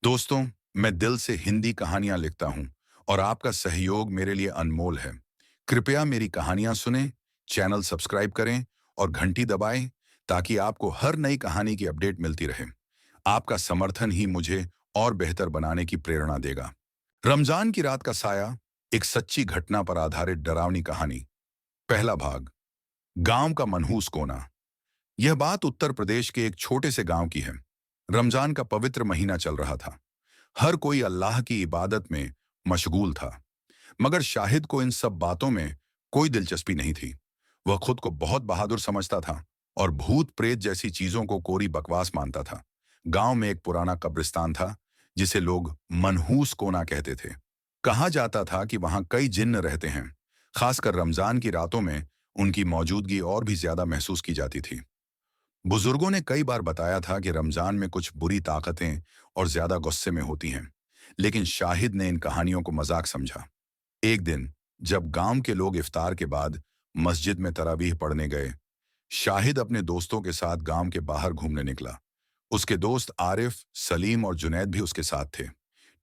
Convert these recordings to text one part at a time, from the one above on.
दोस्तों, मैं दिल से हिंदी कहानियां लिखता हूं और आपका सहयोग मेरे लिए अनमोल है। कृपया मेरी कहानियां सुनें, चैनल सब्सक्राइब करें और घंटी दबाएं ताकि आपको हर नई कहानी की अपडेट मिलती रहे। आपका समर्थन ही मुझे और बेहतर बनाने की प्रेरणा देगा। रमजान की रात का साया, एक सच्ची घटना पर आधारित डरावनी कहानी। पहला भाग। गांव का मनहूस कोना। यह बात उत्तर प्रदेश के एक छोटे से गांव की है। रमजान का पवित्र महीना चल रहा था। हर कोई अल्लाह की इबादत में मशगूल था, मगर शाहिद को इन सब बातों में कोई दिलचस्पी नहीं थी। वह खुद को बहुत बहादुर समझता था और भूत प्रेत जैसी चीजों को कोरी बकवास मानता था। गांव में एक पुराना कब्रिस्तान था, जिसे लोग मनहूस कोना कहते थे। कहा जाता था कि वहां कई जिन्न रहते हैं। खासकर रमजान की रातों में उनकी मौजूदगी और भी ज्यादा महसूस की जाती थी। बुजुर्गों ने कई बार बताया था कि रमजान में कुछ बुरी ताकतें और ज्यादा गुस्से में होती हैं, लेकिन शाहिद ने इन कहानियों को मजाक समझा। एक दिन जब गांव के लोग इफ्तार के बाद मस्जिद में तरावीह पढ़ने गए, शाहिद अपने दोस्तों के साथ गांव के बाहर घूमने निकला। उसके दोस्त आरिफ, सलीम और जुनैद भी उसके साथ थे।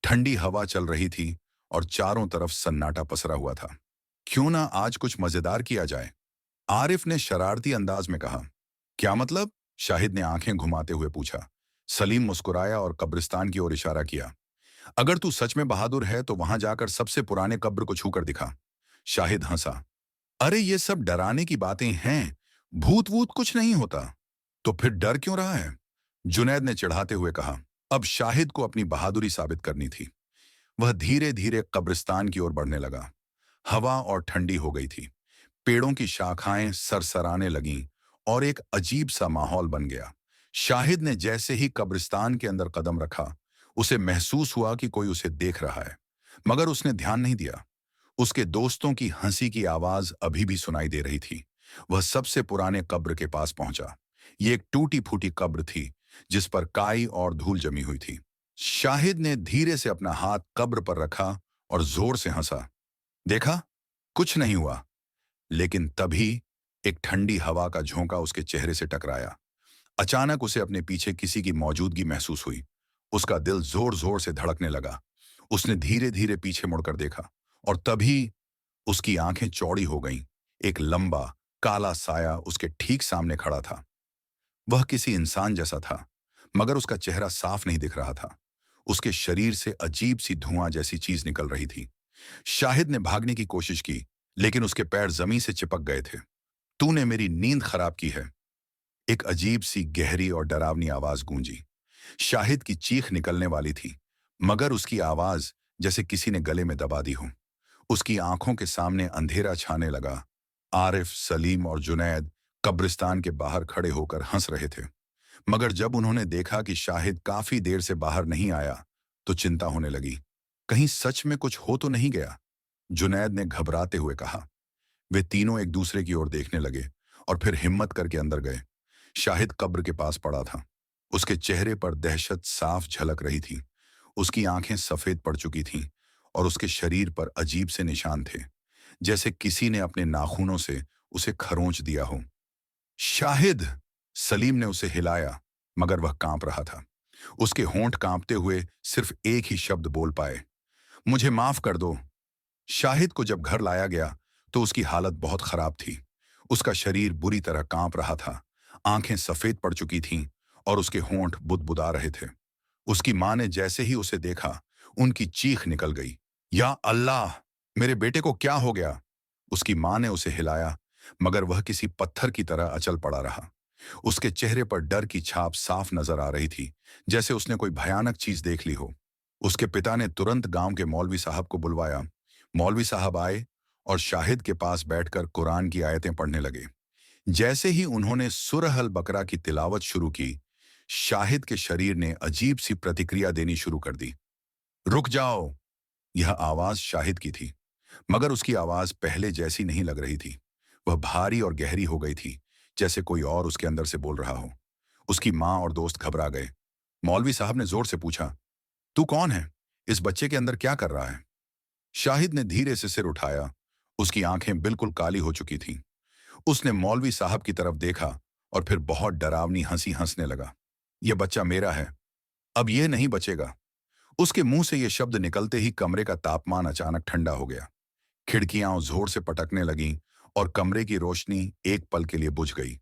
ठंडी हवा चल रही थी और चारों तरफ सन्नाटा पसरा हुआ था। क्यों ना आज कुछ मजेदार किया जाए, आरिफ ने शरारती अंदाज में कहा। क्या मतलब? शाहिद ने आंखें घुमाते हुए पूछा। सलीम मुस्कुराया और कब्रिस्तान की ओर इशारा किया। अगर तू सच में बहादुर है तो वहां जाकर सबसे पुराने कब्र को छूकर दिखा। शाहिद हंसा। अरे ये सब डराने की बातें हैं, भूत वूत कुछ नहीं होता। तो फिर डर क्यों रहा है? जुनैद ने चिढ़ाते हुए कहा। अब शाहिद को अपनी बहादुरी साबित करनी थी। वह धीरे धीरे कब्रिस्तान की ओर बढ़ने लगा। हवा और ठंडी हो गई थी। पेड़ों की शाखाएं सरसराने लगीं और एक अजीब सा माहौल बन गया। शाहिद ने जैसे ही कब्रिस्तान के अंदर कदम रखा, उसे महसूस हुआ कि कोई उसे देख रहा है, मगर उसने ध्यान नहीं दिया। उसके दोस्तों की हंसी की आवाज अभी भी सुनाई दे रही थी। वह सबसे पुराने कब्र के पास पहुंचा। ये एक टूटी फूटी कब्र थी, जिस पर काई और धूल जमी हुई थी। शाहिद ने धीरे से अपना हाथ कब्र पर रखा और जोर से हंसा। देखा, कुछ नहीं हुआ। लेकिन तभी एक ठंडी हवा का झोंका उसके चेहरे से टकराया। अचानक उसे अपने पीछे किसी की मौजूदगी महसूस हुई। उसका दिल जोर जोर से धड़कने लगा। उसने धीरे धीरे पीछे मुड़कर देखा और तभी उसकी आंखें चौड़ी हो गईं। एक लंबा काला साया उसके ठीक सामने खड़ा था। वह किसी इंसान जैसा था, मगर उसका चेहरा साफ नहीं दिख रहा था। उसके शरीर से अजीब सी धुआं जैसी चीज निकल रही थी। शाहिद ने भागने की कोशिश की, लेकिन उसके पैर जमीन से चिपक गए थे। तूने मेरी नींद खराब की है। एक अजीब सी गहरी और डरावनी आवाज गूंजी। शाहिद की चीख निकलने वाली थी, मगर उसकी आवाज जैसे किसी ने गले में दबा दी हो। उसकी आंखों के सामने अंधेरा छाने लगा। आरिफ, सलीम और जुनैद कब्रिस्तान के बाहर खड़े होकर हंस रहे थे, मगर जब उन्होंने देखा कि शाहिद काफी देर से बाहर नहीं आया, तो चिंता होने लगी। कहीं सच में कुछ हो तो नहीं गया? जुनैद ने घबराते हुए कहा। वे तीनों एक दूसरे की ओर देखने लगे और फिर हिम्मत करके अंदर गए। शाहिद कब्र के पास पड़ा था। उसके चेहरे पर दहशत साफ झलक रही थी। उसकी आंखें सफेद पड़ चुकी थीं और उसके शरीर पर अजीब से निशान थे, जैसे किसी ने अपने नाखूनों से उसे खरोंच दिया हो। शाहिद! सलीम ने उसे हिलाया, मगर वह कांप रहा था। उसके होंठ कांपते हुए सिर्फ एक ही शब्द बोल पाए, मुझे माफ कर दो। शाहिद को जब घर लाया गया तो उसकी हालत बहुत खराब थी। उसका शरीर बुरी तरह कांप रहा था, आंखें सफेद पड़ चुकी थीं और उसके होंठ बुदबुदा रहे थे। उसकी मां ने जैसे ही उसे देखा, उनकी चीख निकल गई। या अल्लाह! मेरे बेटे को क्या हो गया? उसकी मां ने उसे हिलाया, मगर वह किसी पत्थर की तरह अचल पड़ा रहा। उसके चेहरे पर डर की छाप साफ नजर आ रही थी, जैसे उसने कोई भयानक चीज देख ली हो। उसके पिता ने तुरंत गांव के मौलवी साहब को बुलवाया। मौलवी साहब आए और शाहिद के पास बैठकर कुरान की आयतें पढ़ने लगे। जैसे ही उन्होंने सूरह अल बकरा की तिलावत शुरू की, शाहिद के शरीर ने अजीब सी प्रतिक्रिया देनी शुरू कर दी। रुक जाओ! यह आवाज शाहिद की थी, मगर उसकी आवाज पहले जैसी नहीं लग रही थी। वह भारी और गहरी हो गई थी, जैसे कोई और उसके अंदर से बोल रहा हो। उसकी मां और दोस्त घबरा गए। मौलवी साहब ने जोर से पूछा, तू कौन है? इस बच्चे के अंदर क्या कर रहा है? शाहिद ने धीरे से सिर उठाया। उसकी आंखें बिल्कुल काली हो चुकी थीं। उसने मौलवी साहब की तरफ देखा और फिर बहुत डरावनी हंसी हंसने लगा। यह बच्चा मेरा है, अब यह नहीं बचेगा। उसके मुंह से ये शब्द निकलते ही कमरे का तापमान अचानक ठंडा हो गया। खिड़कियां जोर से पटकने लगीं और कमरे की रोशनी एक पल के लिए बुझ गई।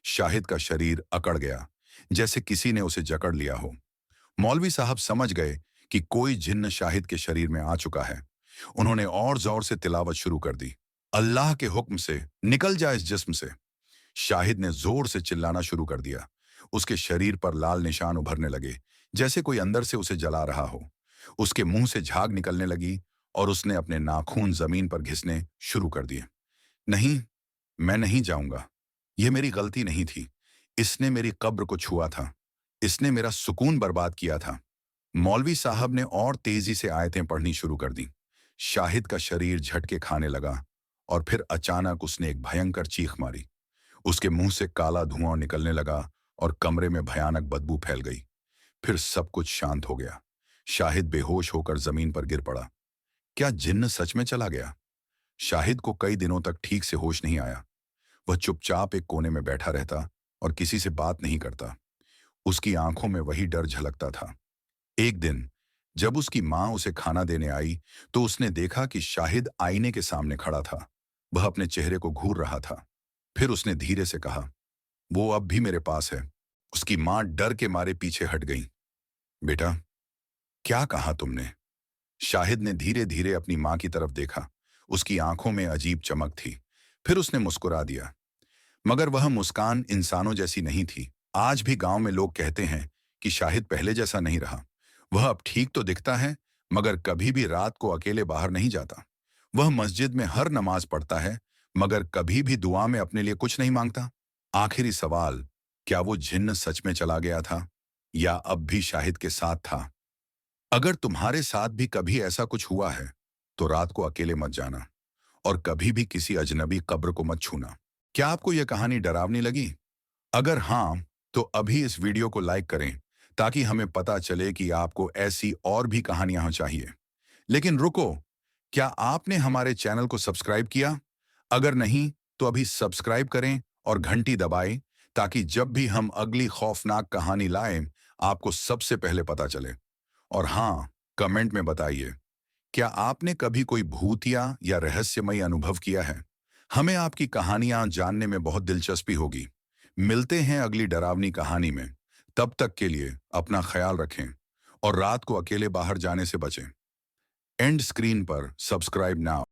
शाहिद का शरीर अकड़ गया, जैसे किसी ने उसे जकड़ लिया हो। मौलवी साहब समझ गए कि कोई जिन्न शाहिद के शरीर में आ चुका है। उन्होंने और जोर से तिलावत शुरू कर दी। अल्लाह के हुक्म से निकल जा इस जिस्म से। शाहिद ने जोर से चिल्लाना शुरू कर दिया। उसके शरीर पर लाल निशान उभरने लगे, जैसे कोई अंदर से उसे जला रहा हो। उसके मुंह से झाग निकलने लगी और उसने अपने नाखून जमीन पर घिसने शुरू कर दिए। नहीं, मैं नहीं जाऊंगा। यह मेरी गलती नहीं थी। इसने मेरी कब्र को छुआ था। इसने मेरा सुकून बर्बाद किया था। मौलवी साहब ने और तेजी से आयतें पढ़नी शुरू कर दी। शाहिद का शरीर झटके खाने लगा और फिर अचानक उसने एक भयंकर चीख मारी। उसके मुंह से काला धुआं निकलने लगा और कमरे में भयानक बदबू फैल गई। फिर सब कुछ शांत हो गया। शाहिद बेहोश होकर जमीन पर गिर पड़ा। क्या जिन्न सच में चला गया? शाहिद को कई दिनों तक ठीक से होश नहीं आया। वह चुपचाप एक कोने में बैठा रहता और किसी से बात नहीं करता। उसकी आंखों में वही डर झलकता था। एक दिन जब उसकी मां उसे खाना देने आई तो उसने देखा कि शाहिद आईने के सामने खड़ा था। वह अपने चेहरे को घूर रहा था। फिर उसने धीरे से कहा, वो अब भी मेरे पास है। उसकी मां डर के मारे पीछे हट गई। बेटा, क्या कहा तुमने? शाहिद ने धीरे धीरे अपनी मां की तरफ देखा। उसकी आंखों में अजीब चमक थी। फिर उसने मुस्कुरा दिया, मगर वह मुस्कान इंसानों जैसी नहीं थी। आज भी गांव में लोग कहते हैं कि शाहिद पहले जैसा नहीं रहा। वह अब ठीक तो दिखता है, मगर कभी भी रात को अकेले बाहर नहीं जाता। वह मस्जिद में हर नमाज पढ़ता है, मगर कभी भी दुआ में अपने लिए कुछ नहीं मांगता। आखिरी सवाल, क्या वो जिन्न सच में चला गया था या अब भी शाहिद के साथ था? अगर तुम्हारे साथ भी कभी ऐसा कुछ हुआ है तो रात को अकेले मत जाना और कभी भी किसी अजनबी कब्र को मत छूना। क्या आपको यह कहानी डरावनी लगी? अगर हाँ, तो अभी इस वीडियो को लाइक करें ताकि हमें पता चले कि आपको ऐसी और भी कहानियां चाहिए। लेकिन रुको, क्या आपने हमारे चैनल को सब्सक्राइब किया? अगर नहीं, तो अभी सब्सक्राइब करें और घंटी दबाएं ताकि जब भी हम अगली खौफनाक कहानी लाएं, आपको सबसे पहले पता चले। और हाँ, कमेंट में बताइए, क्या आपने कभी कोई भूतिया या रहस्यमयी अनुभव किया है? हमें आपकी कहानियां जानने में बहुत दिलचस्पी होगी। मिलते हैं अगली डरावनी कहानी में। तब तक के लिए अपना ख्याल रखें और रात को अकेले बाहर जाने से बचें। एंड स्क्रीन पर सब्सक्राइब नाउ।